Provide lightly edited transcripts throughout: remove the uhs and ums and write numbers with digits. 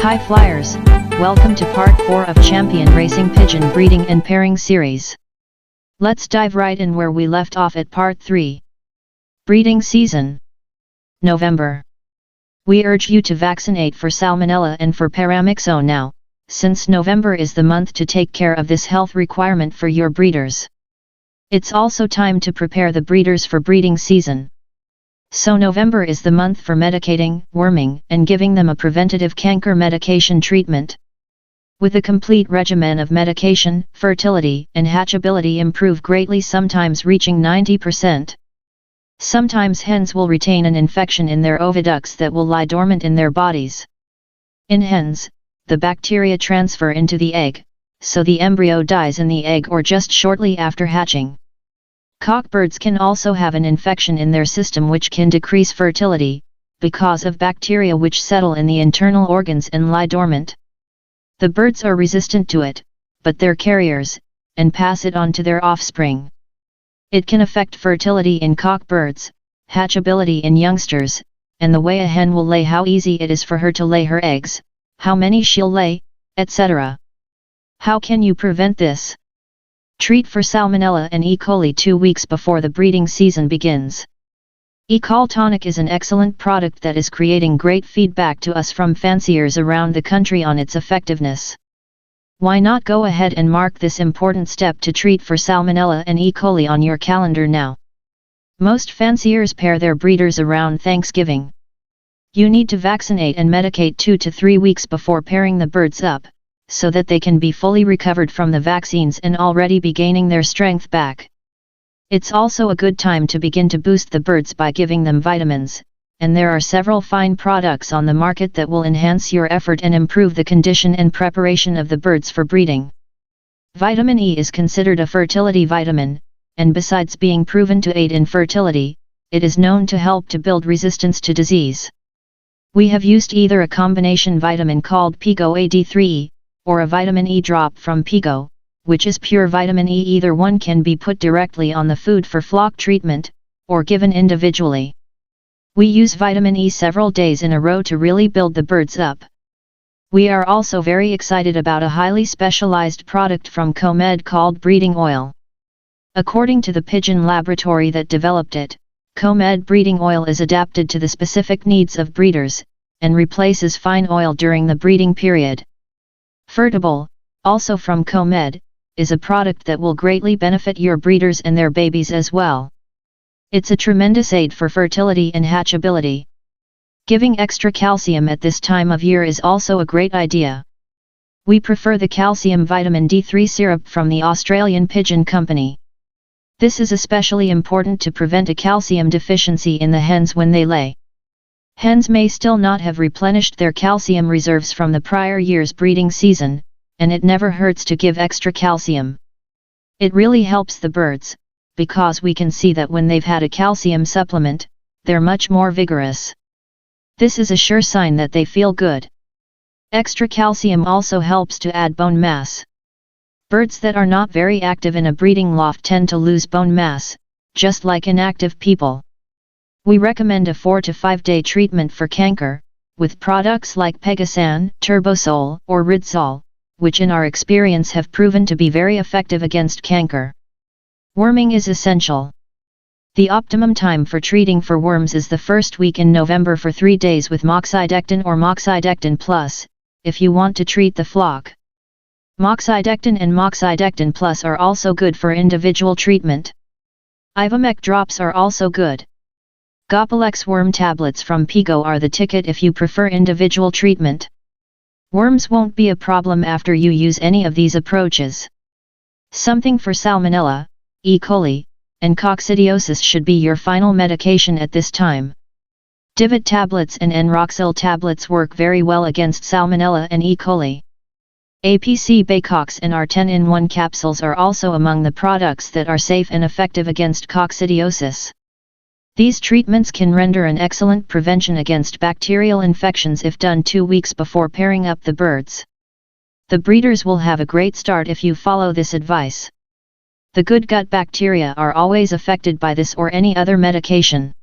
High Flyers, welcome to part 4 of Champion Racing Pigeon Breeding and Pairing Series. Let's dive right in where we left off at part 3. Breeding Season. November. We urge you to vaccinate for Salmonella and for Paramyxo now, since November is the month to take care of this health requirement for your breeders. It's also time to prepare the breeders for breeding season. So November is the month for medicating, worming, and giving them a preventative canker medication treatment. With a complete regimen of medication, fertility and hatchability improve greatly, sometimes reaching 90%. Sometimes hens will retain an infection in their oviducts that will lie dormant in their bodies. In hens, the bacteria transfer into the egg, so the embryo dies in the egg or just shortly after hatching. Cockbirds can also have an infection in their system which can decrease fertility, because of bacteria which settle in the internal organs and lie dormant. The birds are resistant to it, but they're carriers, and pass it on to their offspring. It can affect fertility in cockbirds, hatchability in youngsters, and the way a hen will lay, how easy it is for her to lay her eggs, how many she'll lay, etc. How can you prevent this? Treat for Salmonella and E. coli 2 weeks before the breeding season begins. E. coli Tonic is an excellent product that is creating great feedback to us from fanciers around the country on its effectiveness. Why not go ahead and mark this important step to treat for Salmonella and E. coli on your calendar now? Most fanciers pair their breeders around Thanksgiving. You need to vaccinate and medicate 2 to 3 weeks before pairing the birds up, so that they can be fully recovered from the vaccines and already be gaining their strength back. It's also a good time to begin to boost the birds by giving them vitamins, and there are several fine products on the market that will enhance your effort and improve the condition and preparation of the birds for breeding. Vitamin E is considered a fertility vitamin, and besides being proven to aid in fertility, it is known to help to build resistance to disease. We have used either a combination vitamin called Pigo AD3E, or a vitamin E drop from Pigo, which is pure vitamin E. Either one can be put directly on the food for flock treatment, or given individually. We use vitamin E several days in a row to really build the birds up. We are also very excited about a highly specialized product from Comed called breeding oil. According to the Pigeon laboratory that developed it, Comed breeding oil is adapted to the specific needs of breeders, and replaces fine oil during the breeding period. Fertable, also from Comed, is a product that will greatly benefit your breeders and their babies as well. It's a tremendous aid for fertility and hatchability. Giving extra calcium at this time of year is also a great idea. We prefer the calcium vitamin D3 syrup from the Australian Pigeon Company. This is especially important to prevent a calcium deficiency in the hens when they lay. Hens may still not have replenished their calcium reserves from the prior year's breeding season, and it never hurts to give extra calcium. It really helps the birds, because we can see that when they've had a calcium supplement, they're much more vigorous. This is a sure sign that they feel good. Extra calcium also helps to add bone mass. Birds that are not very active in a breeding loft tend to lose bone mass, just like inactive people. We recommend a 4 to 5 day treatment for canker, with products like Pegasan, Turbosol, or Ridsol, which in our experience have proven to be very effective against canker. Worming is essential. The optimum time for treating for worms is the first week in November for 3 days with Moxidectin or Moxidectin Plus, if you want to treat the flock. Moxidectin and Moxidectin Plus are also good for individual treatment. Ivomec drops are also good. Gopalex worm tablets from Pigo are the ticket if you prefer individual treatment. Worms won't be a problem after you use any of these approaches. Something for Salmonella, E. coli, and coccidiosis should be your final medication at this time. Divot tablets and Enroxil tablets work very well against Salmonella and E. coli. APC Bacox and our 10-in-1 capsules are also among the products that are safe and effective against coccidiosis. These treatments can render an excellent prevention against bacterial infections if done 2 weeks before pairing up the birds. The breeders will have a great start if you follow this advice. The good gut bacteria are always affected by this or any other medication.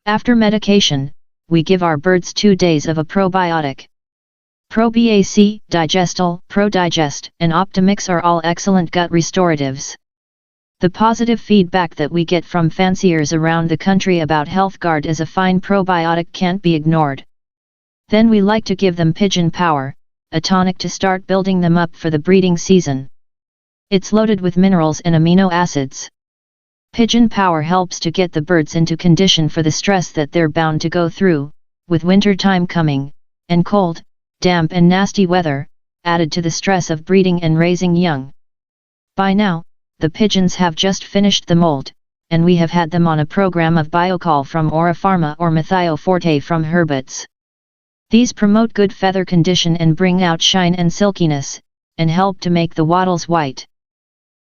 After medication, we give our birds 2 days of a probiotic. Pro-BAC, Digestal, Pro-Digest, and Optimix are all excellent gut restoratives. The positive feedback that we get from fanciers around the country about HealthGuard as a fine probiotic can't be ignored. Then we like to give them Pigeon Power, a tonic to start building them up for the breeding season. It's loaded with minerals and amino acids. Pigeon Power helps to get the birds into condition for the stress that they're bound to go through, with winter time coming, and cold, damp and nasty weather, added to the stress of breeding and raising young. By now, the pigeons have just finished the molt, and we have had them on a program of Biocol from Aura Pharma or Methioforte from Herbuts. These promote good feather condition and bring out shine and silkiness, and help to make the wattles white.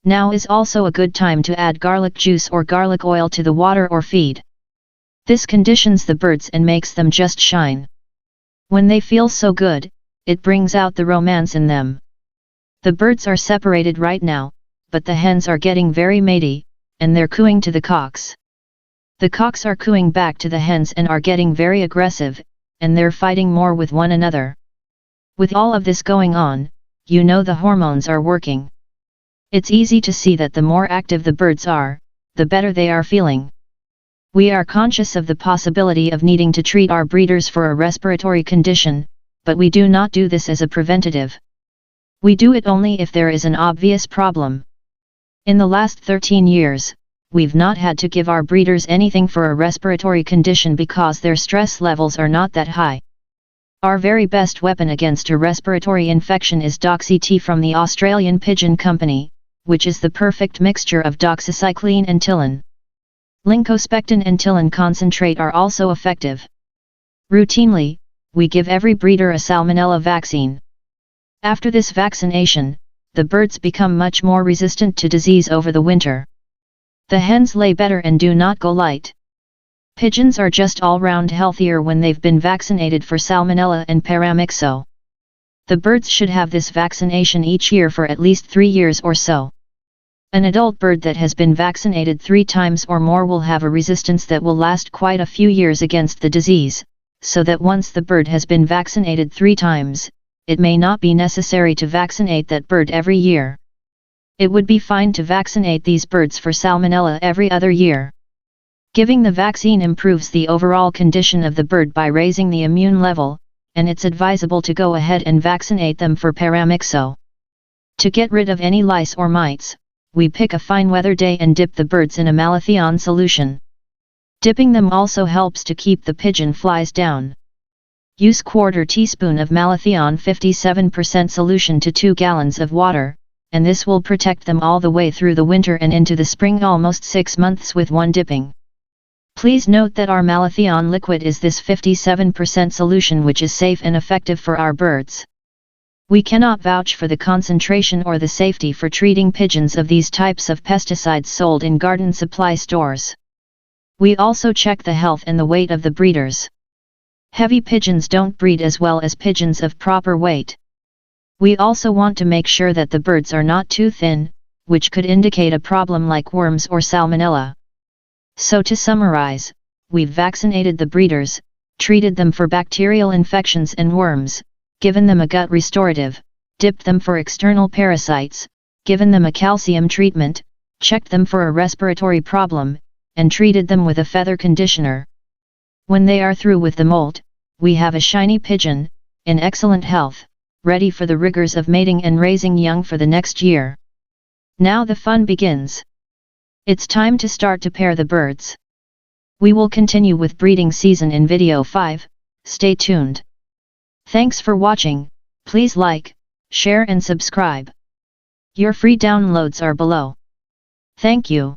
Now is also a good time to add garlic juice or garlic oil to the water or feed. This conditions the birds and makes them just shine. When they feel so good, it brings out the romance in them. The birds are separated right now, but the hens are getting very matey, and they're cooing to the cocks. The cocks are cooing back to the hens and are getting very aggressive, and they're fighting more with one another. With all of this going on, you know the hormones are working. It's easy to see that the more active the birds are, the better they are feeling. We are conscious of the possibility of needing to treat our breeders for a respiratory condition, but we do not do this as a preventative. We do it only if there is an obvious problem. In the last 13 years, we've not had to give our breeders anything for a respiratory condition because their stress levels are not that high. Our very best weapon against a respiratory infection is Doxy-T from the Australian Pigeon Company, which is the perfect mixture of doxycycline and tillin. Lincospectin and tillin concentrate are also effective. Routinely, we give every breeder a salmonella vaccine. After this vaccination, the birds become much more resistant to disease over the winter. The hens lay better and do not go light. Pigeons are just all-round healthier when they've been vaccinated for salmonella and paramyxo. The birds should have this vaccination each year for at least 3 years or so. An adult bird that has been vaccinated 3 times or more will have a resistance that will last quite a few years against the disease, so that once the bird has been vaccinated 3 times, it may not be necessary to vaccinate that bird every year. It would be fine to vaccinate these birds for salmonella every other year. Giving the vaccine improves the overall condition of the bird by raising the immune level, and it's advisable to go ahead and vaccinate them for paramyxo. To get rid of any lice or mites, we pick a fine weather day and dip the birds in a malathion solution. Dipping them also helps to keep the pigeon flies down. Use 1/4 teaspoon of malathion 57% solution to 2 gallons of water, and this will protect them all the way through the winter and into the spring, almost 6 months with one dipping. Please note that our malathion liquid is this 57% solution, which is safe and effective for our birds. We cannot vouch for the concentration or the safety for treating pigeons of these types of pesticides sold in garden supply stores. We also check the health and the weight of the breeders. Heavy pigeons don't breed as well as pigeons of proper weight. We also want to make sure that the birds are not too thin, which could indicate a problem like worms or salmonella. So to summarize, we've vaccinated the breeders, treated them for bacterial infections and worms, given them a gut restorative, dipped them for external parasites, given them a calcium treatment, checked them for a respiratory problem, and treated them with a feather conditioner. When they are through with the molt, we have a shiny pigeon, in excellent health, ready for the rigors of mating and raising young for the next year. Now the fun begins. It's time to start to pair the birds. We will continue with breeding season in video 5, stay tuned. Thanks for watching, please like, share and subscribe. Your free downloads are below. Thank you.